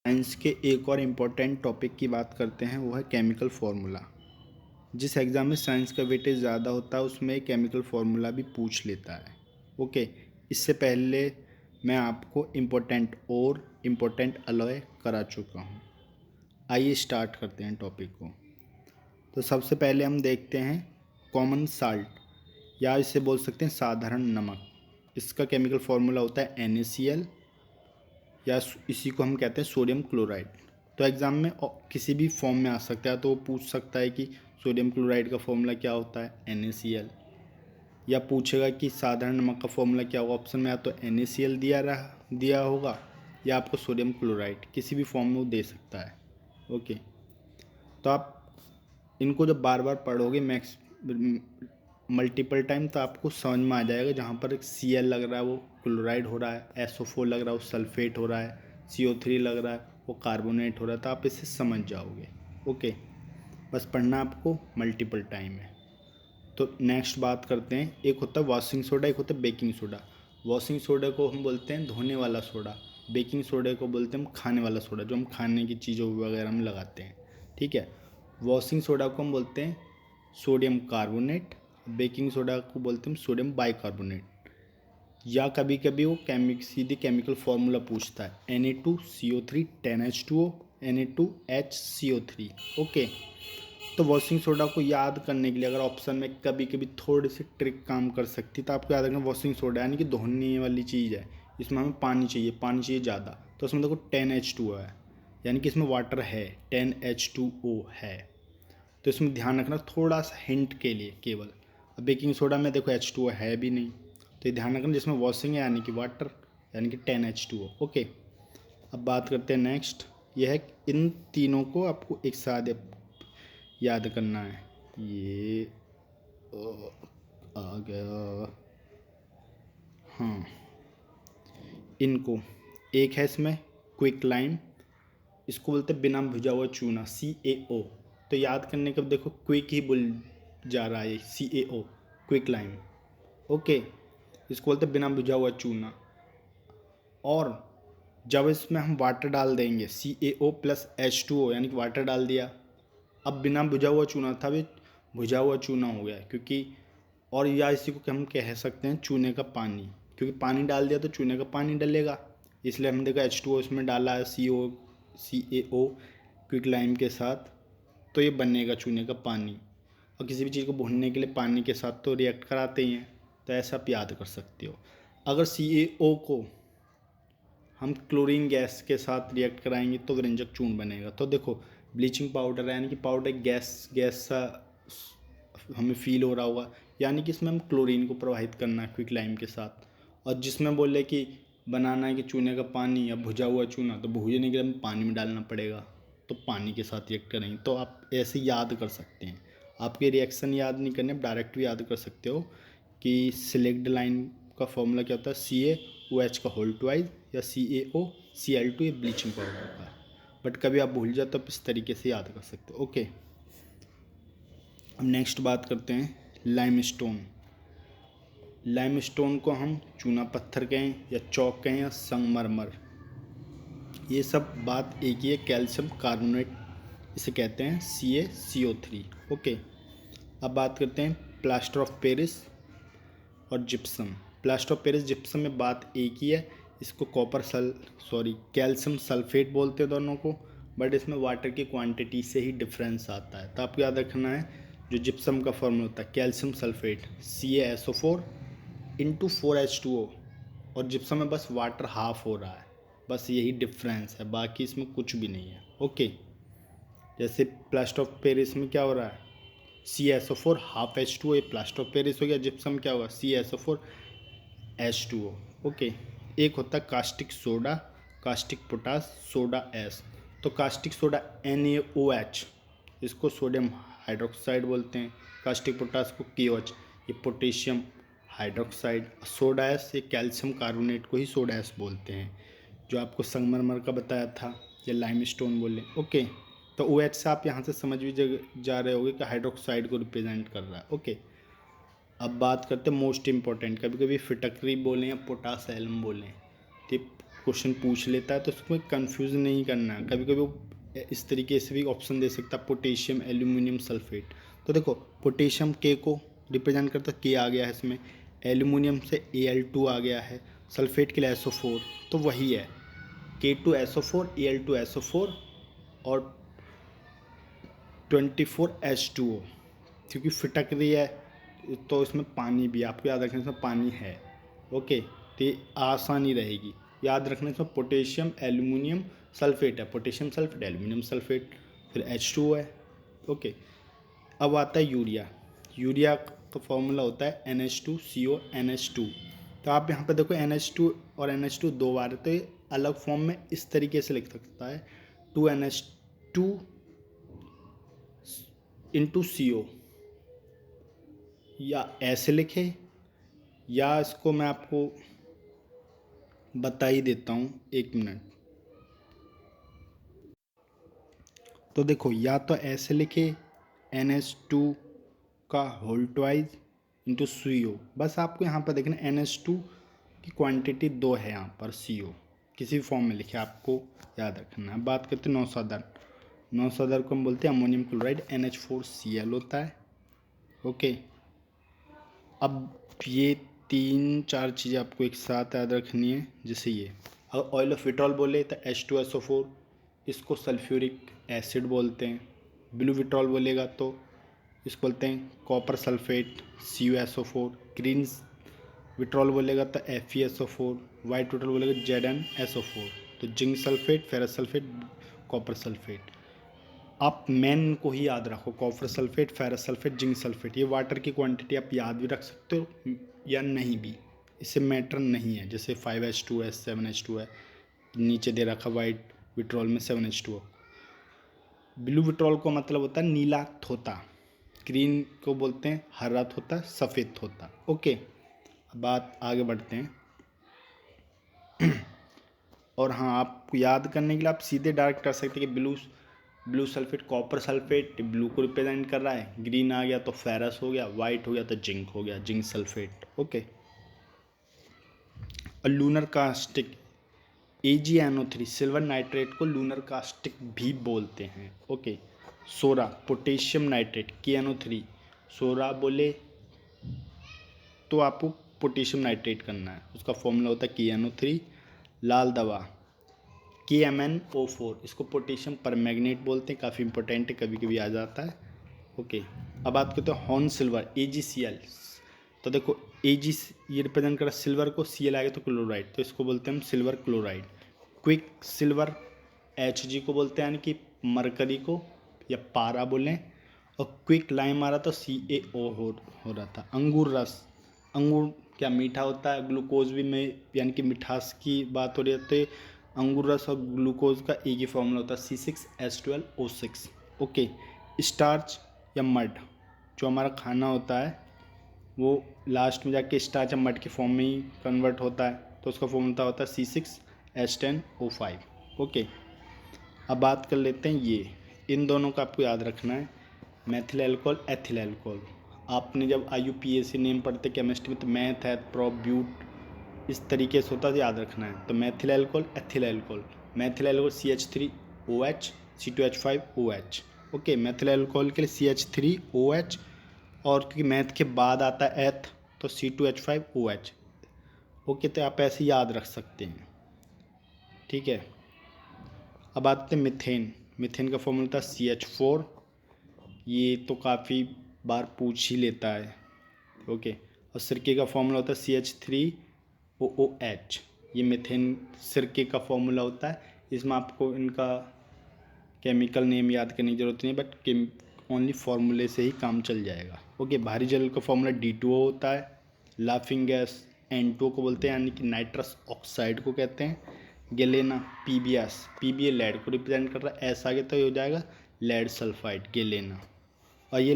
Science के एक और इम्पोर्टेंट टॉपिक की बात करते हैं, वो है केमिकल फार्मूला। जिस एग्ज़ाम में साइंस का वेटेज ज़्यादा होता है उसमें केमिकल फार्मूला भी पूछ लेता है। ओके, इससे पहले मैं आपको इम्पोर्टेंट अलॉय करा चुका हूँ। आइए स्टार्ट करते हैं टॉपिक को। तो सबसे पहले हम देखते हैं कॉमन साल्ट, या इसे बोल सकते हैं साधारण नमक। इसका केमिकल फार्मूला होता है NaCl, या इसी को हम कहते हैं सोडियम क्लोराइड। तो एग्ज़ाम में किसी भी फॉर्म में आ सकता है, तो वो पूछ सकता है कि सोडियम क्लोराइड का फॉर्मूला क्या होता है, NaCl। या पूछेगा कि साधारण नमक का फॉर्मूला क्या होगा। ऑप्शन में या तो NaCl दिया होगा, या आपको सोडियम क्लोराइड किसी भी फॉर्म में वो दे सकता है। ओके, तो आप इनको जब बार बार पढ़ोगे मल्टीपल टाइम, तो आपको समझ में आ जाएगा। जहाँ पर एक Cl लग रहा है वो क्लोराइड हो रहा है, SO4 लग रहा है वो सल्फेट हो रहा है, CO3 लग रहा है वो कार्बोनेट हो रहा है, तो आप इसे समझ जाओगे। ओके, बस पढ़ना आपको मल्टीपल टाइम है। तो नेक्स्ट बात करते हैं, एक होता है वॉशिंग सोडा, एक होता है बेकिंग सोडा। वॉशिंग सोडा को हम बोलते हैं धोने वाला सोडा, बेकिंग सोडा को बोलते हैं हम खाने वाला सोडा, जो हम खाने की चीज़ों वगैरह में लगाते हैं। ठीक है, वॉशिंग सोडा को हम बोलते हैं सोडियम कार्बोनेट, बेकिंग सोडा को बोलते हैं सोडियम बाइकार्बोनेट। या कभी कभी वो सीधे केमिकल फार्मूला पूछता है Na2CO3 10H2O Na2HCO3। ओके, तो वॉशिंग सोडा को याद करने के लिए अगर ऑप्शन में कभी कभी थोड़ी सी ट्रिक काम कर सकती, तो आपको याद रखना वॉशिंग सोडा यानी कि धोने वाली चीज़ है, इसमें हमें पानी चाहिए ज़्यादा, तो उसमें देखो 10H2O है, यानी कि इसमें वाटर है, 10H2O है। तो इसमें ध्यान रखना थोड़ा सा हिंट के लिए केवल। अब बेकिंग सोडा में देखो H2O है भी नहीं, तो ये ध्यान रखना जिसमें वॉशिंग है यानी कि वाटर, यानी कि 10H2O। ओके, अब बात करते हैं नेक्स्ट। यह है इन तीनों को आपको एक साथ याद करना है। ये आ गया, हाँ, इनको एक है इसमें क्विक लाइम, इसको बोलते हैं बिना भुजा हुआ चूना, CaO। तो याद करने के, देखो क्विक ही बोल जा रहा है, CaO क्विक लाइम। ओके, इसको बोलते हैं बिना भुजा हुआ चूना। और जब इसमें हम वाटर डाल देंगे CaO प्लस H2O, यानी कि वाटर डाल दिया, अब बिना भुजा हुआ चूना था, अभी भुजा हुआ चूना हो गया, क्योंकि और या इसी को हम कह सकते हैं चूने का पानी, क्योंकि पानी डाल दिया तो चूने का पानी डलेगा, इसलिए हमने देखा H2O इसमें डाला है CaO क्विक लाइम के साथ, तो ये बनेगा चूने का पानी। और किसी भी चीज़ को भूनने के लिए पानी के साथ तो रिएक्ट कराते ही हैं, तो ऐसा आप याद कर सकते हो। अगर CaO को हम क्लोरीन गैस के साथ रिएक्ट कराएंगे तो व्यंजक चूर्ण बनेगा। तो देखो ब्लीचिंग पाउडर है, यानी कि पाउडर गैस सा हमें फील हो रहा होगा, यानी कि इसमें हम क्लोरीन को प्रवाहित करना है क्विक लाइम के साथ। और जिसमें बोले कि बनाना है कि चूने का पानी या भुजा हुआ चूना, तो भूजने के लिए हमें पानी में डालना पड़ेगा, तो पानी के साथ रिएक्ट करेंगे। तो आप ऐसे याद कर सकते हैं। आपके रिएक्शन याद नहीं करने, डायरेक्ट भी याद कर सकते हो कि सिलेक्ट लाइन का फॉर्मूला क्या होता है, CaOH का होल ट्वाइस, या CaOCl2 ये ब्लीचिंग पाउडर का। बट कभी आप भूल जाए तो आप इस तरीके से याद कर सकते हो। ओके, अब नेक्स्ट बात करते हैं लाइमस्टोन। लाइमस्टोन को हम चूना पत्थर कहें या चौक कहें या संगमरमर, ये सब बात एक ही है, कैल्शियम कार्बोनेट इसे कहते हैं CaCO3। ओके, अब बात करते हैं प्लास्टर ऑफ पेरिस और gypsum. Plaster of Paris gypsum में बात एक ही है, इसको कैल्शियम सल्फेट बोलते हैं दोनों को, बट इसमें वाटर की क्वांटिटी से ही डिफरेंस आता है। तो आपको याद रखना है जो जिप्सम का फॉर्मूला होता है calcium sulphate CaSO4 into 4H2O, और जिप्सम में बस वाटर हाफ हो रहा है, बस यही डिफरेंस है, बाकी इसमें कुछ भी नहीं है। ओके, जैसे प्लास्टर ऑफ पेरिस में क्या हो रहा है, CaSO4 हाफ H2O, ये प्लास्टर ऑफ पेरिस हो गया। जिप्सम क्या होगा, CaSO4 H2O। ओके, एक होता है caustic soda, caustic potash, soda S. तो कास्टिक सोडा NaOH, इसको सोडियम हाइड्रोक्साइड बोलते हैं। कास्टिक पोटास को KOH, ये पोटेशियम हाइड्रोक्साइड। सोडा एस ये कैल्शियम कार्बोनेट को ही सोडा एस बोलते हैं, जो आपको संगमरमर का बताया था, या लाइमस्टोन बोले। ओके, तो OH से आप यहाँ से समझ भी जा रहे होगे कि हाइड्रोक्साइड को रिप्रेजेंट कर रहा है। ओके, अब बात करते हैं मोस्ट इम्पॉर्टेंट, कभी कभी फिटकरी बोलें या पोटास एल्म बोलें, तो क्वेश्चन पूछ लेता है, तो उसमें कंफ्यूज नहीं करना है। कभी कभी वो इस तरीके से भी ऑप्शन दे सकता है, पोटेशियम एल्यूमिनियम सल्फेट। तो देखो पोटेशियम के को रिप्रेजेंट करता है, के आ गया है इसमें, एल्यूमिनियम से Al2 आ गया है, सल्फेट के लिए SO4, तो वही है K2SO4 Al2SO4 और 24H2O, क्योंकि फिटक रही है तो इसमें पानी भी, आपको याद रखना इसमें पानी है। ओके, तो ये आसानी रहेगी याद रखना। इसमें पोटेशियम एल्यूमिनियम सल्फेट है, पोटेशियम सल्फेट एल्यूमिनियम सल्फेट, फिर H2O है। ओके, अब आता है यूरिया। यूरिया का फॉर्मूला होता है NH2CO NH2। तो आप यहाँ पे देखो NH2 और NH2 दो बार है, तो ये अलग फॉर्म में इस तरीके से लिख सकता है 2NH2 इंटू CO, या ऐसे लिखे, या इसको मैं आपको बता ही देता हूँ, एक मिनट। तो देखो या तो ऐसे लिखे NH2 का होल ट्वाइज इंटू CO, बस आपको यहाँ पर देखना NH2 की क्वांटिटी 2 है, यहाँ पर CO किसी भी फॉर्म में लिखे, आपको याद रखना है। बात करते हैं नौसादर। नौसादर को हम बोलते हैं अमोनियम क्लोराइड, NH4Cl होता है। ओके, अब ये 3-4 चीज़ें आपको एक साथ याद रखनी है, जैसे ये अगर ऑयल ऑफ विट्रॉल बोले तो H2SO4, इसको सल्फ्यूरिक एसिड बोलते हैं। ब्लू विट्रॉल बोलेगा तो इसको बोलते हैं copper sulphate CuSO4। Green vitriol बोलेगा तो FeSO4। वाइट विट्रॉल बोलेगा ZnSO4। तो zinc sulphate, ferrous sulphate, copper sulphate. आप मेन को ही याद रखो, copper sulphate, ferrous sulphate, zinc sulphate. ये वाटर की क्वांटिटी आप याद भी रख सकते हो या नहीं भी, इससे मैटर नहीं है। जैसे 5H2 है, 7H2 है, नीचे दे रखा वाइट विट्रॉल में 7H2O। ब्लू विट्रॉल को मतलब होता है नीला थोता, ग्रीन को बोलते हैं हरा थोता, सफ़ेद थोता। ओके, अब बात आगे बढ़ते हैं। और हाँ, आपको याद करने के लिए आप सीधे डायरेक्ट कर सकते हैं कि blue sulphate copper sulphate blue को रिप्रेजेंट कर रहा है, ग्रीन आ गया तो फेरस हो गया, वाइट हो गया तो जिंक हो गया, जिंक सल्फेट। ओके, और lunar caustic AgNO3 silver nitrate को लूनर कास्टिक भी बोलते हैं। ओके, सोरा पोटेशियम नाइट्रेट KNO3, सोरा बोले तो आपको पोटेशियम नाइट्रेट करना है, उसका फॉर्मूला होता है KNO3। लाल दवा KMnO4, इसको पोटेशियम परमैंगनेट बोलते हैं, काफ़ी इंपॉर्टेंट है, कभी कभी आ जाता है। ओके, अब बात करते हैं हॉर्न सिल्वर AgCl। तो देखो Ag ये रिप्रेजेंट कर रहा है सिल्वर को, Cl आएगा तो क्लोराइड, तो इसको बोलते हैं हम silver chloride. Quick silver Hg को बोलते हैं, यानी कि मरकरी को या पारा बोलें। और क्विक लाइम आ रहा था CaO हो रहा था। अंगूर रस, अंगूर क्या मीठा होता है, ग्लूकोज भी में, यानी कि मिठास की बात हो रही है, तो अंगूर रस और ग्लूकोज का एक ही फॉर्मूला होता है C6H12O6। ओके, स्टार्च या मड, जो हमारा खाना होता है वो लास्ट में जाके स्टार्च या मड के फॉर्म में ही कन्वर्ट होता है, तो उसका फॉर्मूला होता है C6H10O5। ओके, अब बात कर लेते हैं ये, इन दोनों का आपको याद रखना है, मैथिल एल्कोहल एथिल एल्कोहल। आपने जब IUPAC नेम पढ़ते केमिस्ट्री में तो मैथ है, प्रोप, ब्यूट, इस तरीके से होता है, याद रखना है। तो Maithil alcohol ethyl alcohol, Maithil alcohol CH3OH C2H5OH। Okay, Maithil alcohol के लिए CH3OH, और क्योंकि मैथ के बाद आता है एथ तो C2H5OH। ओके, तो आप ऐसे याद रख सकते हैं, ठीक है। अब आते हैं मिथेन। मिथेन का फॉर्मूला था CH4, ये तो काफ़ी बार पूछ ही लेता है। ओके, और सिरके का फॉर्मूला होता है CH3OOH, ये मिथेन सिरके का फॉर्मूला होता है। इसमें आपको इनका केमिकल नेम याद करने की ज़रूरत नहीं है, बट ओनली फार्मूले से ही काम चल जाएगा। ओके, भारी जल का फॉर्मूला D2O होता है। लाफिंग गैस N2O को बोलते हैं, यानी कि नाइट्रस ऑक्साइड को कहते हैं। गेलेना PBA लेड को रिप्रेजेंट कर रहा है, ऐसा आगे तो हो जाएगा लेड सल्फाइड गेलेना। और ये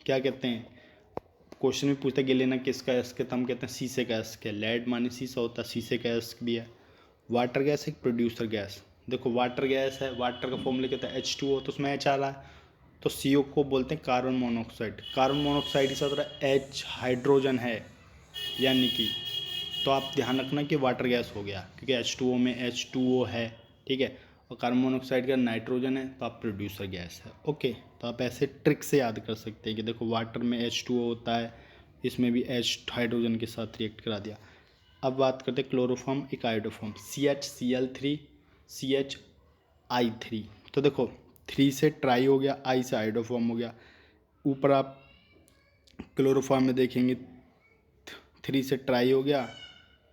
क्या कहते हैं, क्वेश्चन में पूछता है गेलेना किसका एस्क है, तो हम कहते हैं शीशे का एस्क है। लेड माने शीशा होता है, शीशे का एस्क भी है। वाटर गैस एक प्रोड्यूसर गैस, देखो वाटर गैस है, वाटर का फॉर्मूला कहता है H2O, तो उसमें H आ रहा है, तो CO को बोलते हैं कार्बन मोनोऑक्साइड। कार्बन मोनोऑक्साइड के साथ H हाइड्रोजन है, यानी कि तो आप ध्यान रखना कि वाटर गैस हो गया, क्योंकि H2O में H2O है, ठीक है, और कार्बन मोनोऑक्साइड का नाइट्रोजन है, तो आप प्रोड्यूसर गैस है। ओके, तो आप ऐसे ट्रिक से याद कर सकते हैं कि देखो वाटर में H2O होता है, इसमें भी H हाइड्रोजन के साथ रिएक्ट करा दिया। अब बात करते हैं क्लोरोफॉर्म, एक आयोडोफॉर्म, CHCl3 CHI3। तो देखो 3 से ट्राई हो गया, I से आयोडोफॉर्म हो गया। ऊपर आप क्लोरोफॉर्म में देखेंगे 3 से ट्राई हो गया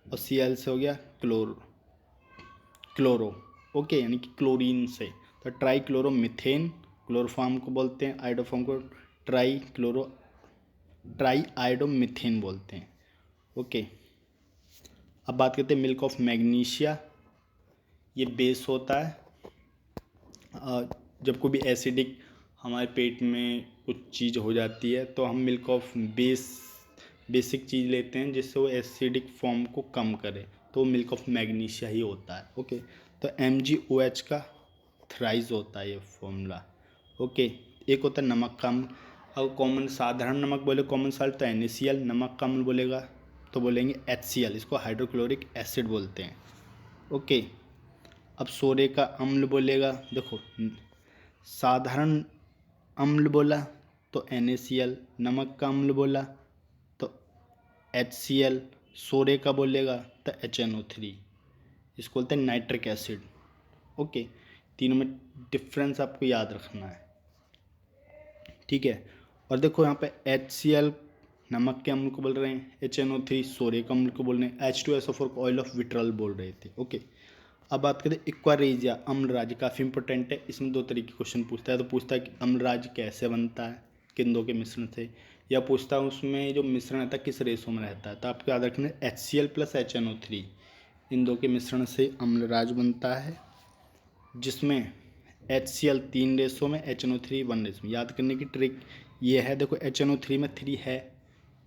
और Cl से हो गया क्लोरो। ओके, यानी कि क्लोरीन से, तो ट्राई क्लोरोमीथेन क्लोरोफॉर्म को बोलते हैं, आयोडोफॉर्म को ट्राई आयोडोमीथेन बोलते हैं। ओके, अब बात करते हैं मिल्क ऑफ मैग्नीशिया। ये बेस होता है, जब कोई भी एसिडिक हमारे पेट में कुछ चीज़ हो जाती है तो हम मिल्क ऑफ बेसिक चीज़ लेते हैं जिससे वो एसिडिक फॉर्म को कम करे, तो मिल्क ऑफ मैग्नीशिया ही होता है। ओके, तो MgOH का थ्राइस होता है ये फॉर्मूला। ओके, एक होता है नमक का अम्ल। अगर कॉमन साधारण नमक बोले कॉमन साल्ट तो NaCl, नमक का अम्ल बोलेगा तो बोलेंगे HCl, इसको हाइड्रोक्लोरिक एसिड बोलते हैं। ओके, अब सोरे का अम्ल बोलेगा, देखो साधारण अम्ल बोला तो NaCl, नमक का अम्ल बोला तो HCl, सोरे का बोलेगा तो HNO3, इसको बोलते हैं नाइट्रिक एसिड। ओके, तीनों में डिफरेंस आपको याद रखना है, ठीक है। और देखो यहाँ पे HCl नमक के अम्ल को बोल रहे हैं, HNO3 सोरे के अम्ल को बोल रहे हैं, H2SO4 को ऑयल ऑफ विट्रल बोल रहे थे। ओके, अब बात करें एक्वारेजिया, अम्लराज, काफ़ी इंपॉर्टेंट है। इसमें दो तरीके के क्वेश्चन पूछता है, तो पूछता है कि अम्लराज कैसे बनता है, किन दो के मिश्रण से, या पूछता है उसमें जो मिश्रण रहता है किस रेशो में रहता है। तो आपको याद रखना है HCl प्लस HNO3, इन दो के मिश्रण से अम्लराज बनता है, जिसमें HCl 3 रेशो में, HNO3 1 रेशो में। याद करने की ट्रिक ये है, देखो HNO3 में 3 है,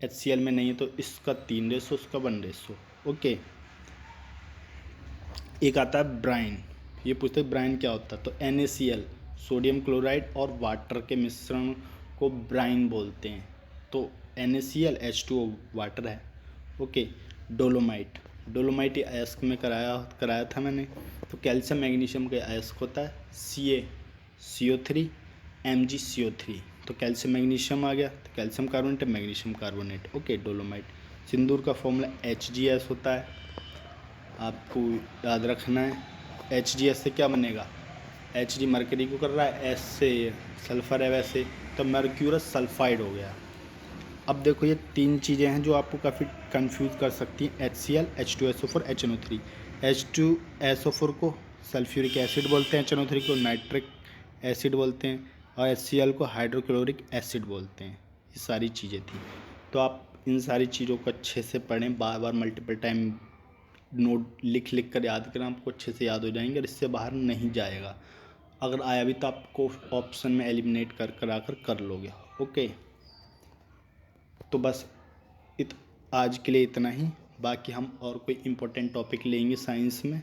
HCl में नहीं है, तो इसका 3 रेशो, उसका 1 रेशो। ओके, एक आता है ब्राइन, ये पूछते हैं ब्राइन क्या होता है, तो NaCl सोडियम क्लोराइड और वाटर के मिश्रण को ब्राइन बोलते हैं, तो NaCl H2O वाटर है। ओके, डोलोमाइट, डोलोमाइट ये अयस्क में कराया था मैंने, तो कैल्शियम मैग्नीशियम का अयस्क होता है CaCO3 MgCO3, तो कैल्शियम मैग्नीशियम आ गया, तो calcium carbonate magnesium carbonate. Okay, dolomite. सिंदूर का फॉर्मूला HgS होता है, आपको याद रखना है। HgS से क्या बनेगा, Hg मरकरी को कर रहा है, S से सल्फ़र है वैसे, तो मर्क्यूरस सल्फाइड हो गया। अब देखो ये तीन चीज़ें हैं जो आपको काफ़ी कंफ्यूज कर सकती हैं, HCl H2SO4 HNO3। H2SO4 को सल्फ्यूरिक एसिड बोलते हैं, HNO3 को नाइट्रिक एसिड बोलते हैं, और HCl को हाइड्रोक्लोरिक एसिड बोलते हैं। ये सारी चीज़ें थी, तो आप इन सारी चीज़ों को अच्छे से पढ़ें, बार बार मल्टीपल टाइम नोट लिख कर याद करें, आपको अच्छे से याद हो जाएंगे और इससे बाहर नहीं जाएगा। अगर आया भी तो आपको ऑप्शन में एलिमिनेट कर लोगे। ओके, तो बस आज के लिए इतना ही, बाकी हम और कोई इम्पोर्टेंट टॉपिक लेंगे साइंस में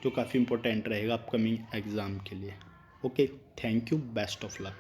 जो काफ़ी इम्पोर्टेंट रहेगा अपकमिंग एग्ज़ाम के लिए। Okay, thank you, best of luck.